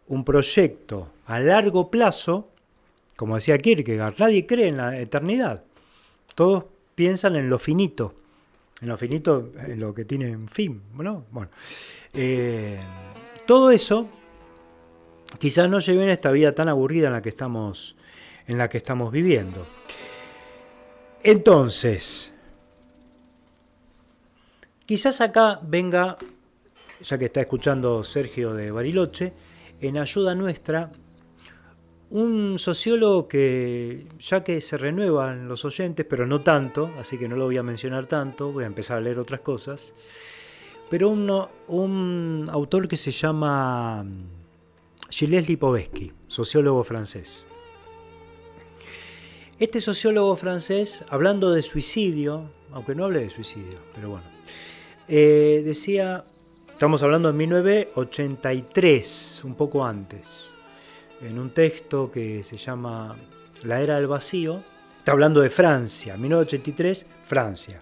un proyecto a largo plazo, como decía Kierkegaard, nadie cree en la eternidad. Todos piensan en lo finito, en lo que tiene un fin, ¿no? Bueno, todo eso quizás no lleven a esta vida tan aburrida en la que estamos viviendo. Entonces, quizás acá venga, ya que está escuchando Sergio de Bariloche, en ayuda nuestra, un sociólogo que, ya que se renuevan los oyentes, pero no tanto, así que no lo voy a mencionar tanto, voy a empezar a leer otras cosas, pero un autor que se llama Gilles Lipovetsky, sociólogo francés. Este sociólogo francés, hablando de suicidio, aunque no hable de suicidio, pero bueno, decía, estamos hablando de 1983, un poco antes, en un texto que se llama La Era del Vacío, está hablando de Francia, 1983, Francia.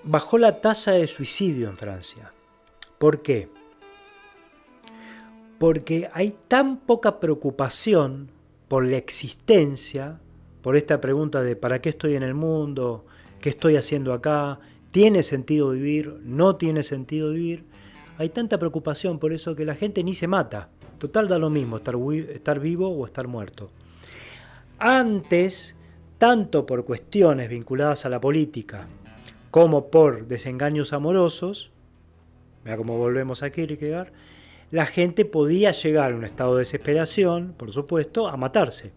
Bajó la tasa de suicidio en Francia. ¿Por qué? Porque hay tan poca preocupación por la existencia, por esta pregunta de ¿para qué estoy en el mundo? ¿Qué estoy haciendo acá? ¿Tiene sentido vivir? ¿No tiene sentido vivir? Hay tanta preocupación por eso que la gente ni se mata. Total da lo mismo estar vivo o estar muerto. Antes, tanto por cuestiones vinculadas a la política como por desengaños amorosos, vea cómo volvemos a Kierkegaard, la gente podía llegar a un estado de desesperación, por supuesto, a matarse,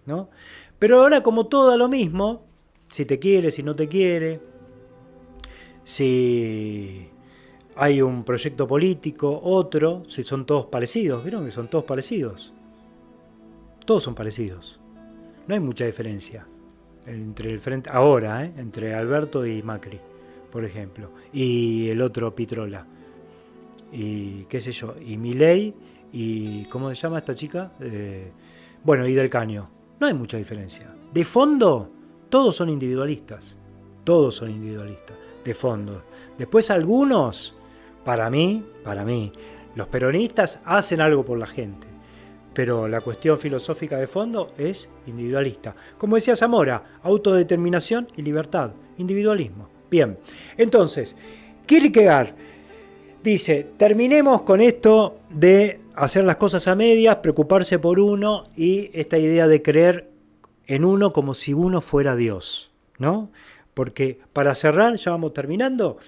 ¿no? Pero ahora, como todo da lo mismo, si te quiere, si no te quiere, si hay un proyecto político, otro, si son todos parecidos, ¿vieron que son todos parecidos? Todos son parecidos. No hay mucha diferencia entre el frente ahora, entre Alberto y Macri, por ejemplo, y el otro Pitrola. Y qué sé yo, y Milei, y ¿cómo se llama esta chica? Bueno, y Del Caño. No hay mucha diferencia. De fondo, todos son individualistas. todos son individualistas, de fondo. Después algunos, para mí, los peronistas hacen algo por la gente, pero la cuestión filosófica de fondo es individualista. Como decía Zamora, autodeterminación y libertad, individualismo. Bien, entonces, Kierkegaard dice, terminemos con esto de hacer las cosas a medias, preocuparse por uno y esta idea de creer en uno como si uno fuera Dios, ¿no? Porque para cerrar, ya vamos terminando,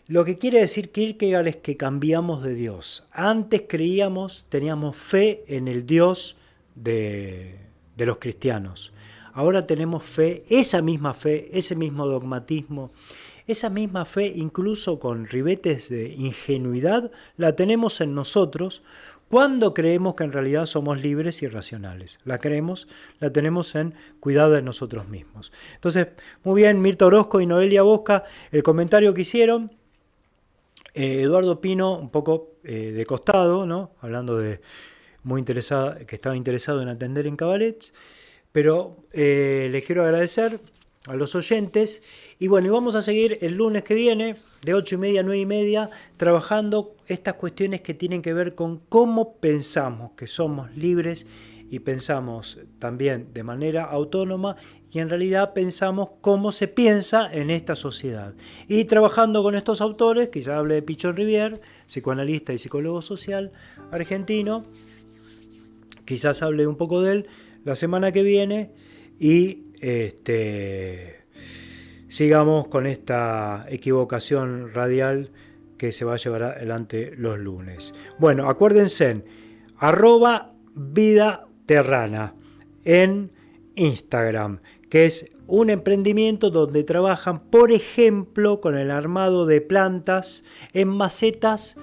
lo que quiere decir Kierkegaard es que cambiamos de Dios. Antes creíamos, teníamos fe en el Dios de los cristianos. Ahora tenemos fe, esa misma fe, ese mismo dogmatismo, esa misma fe, incluso con ribetes de ingenuidad, la tenemos en nosotros cuando creemos que en realidad somos libres y racionales. La tenemos en cuidado de nosotros mismos. Entonces, muy bien, Mirta Orozco y Noelia Bosca, el comentario que hicieron. Eduardo Pino, un poco de costado, ¿no? Hablando de que estaba interesado en atender en cabarets, pero les quiero agradecer a los oyentes. Y bueno, y vamos a seguir el lunes que viene, de 8:30 a 9:30, trabajando estas cuestiones que tienen que ver con cómo pensamos que somos libres y pensamos también de manera autónoma y en realidad pensamos cómo se piensa en esta sociedad. Y trabajando con estos autores, quizás hable de Pichon Rivière, psicoanalista y psicólogo social argentino, quizás hable un poco de él la semana que viene y sigamos con esta equivocación radial que se va a llevar adelante los lunes. Bueno, acuérdense, @vidaterrana en Instagram, que es un emprendimiento donde trabajan, por ejemplo, con el armado de plantas en macetas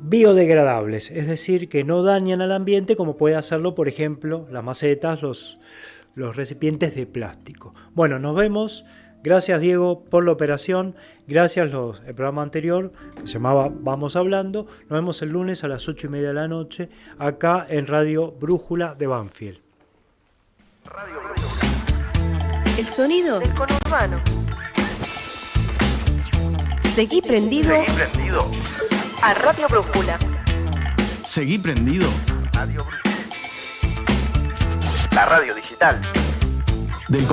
biodegradables, es decir, que no dañan al ambiente como puede hacerlo, por ejemplo, las macetas, los recipientes de plástico. Bueno, nos vemos. Gracias, Diego, por la operación. Gracias el programa anterior, que se llamaba Vamos Hablando. Nos vemos el lunes a las 8:30 de la noche, acá en Radio Brújula de Banfield. El sonido del conurbano. Seguí prendido Seguí prendido. A Radio Brújula. Seguí prendido. Radio Brújula. La radio digital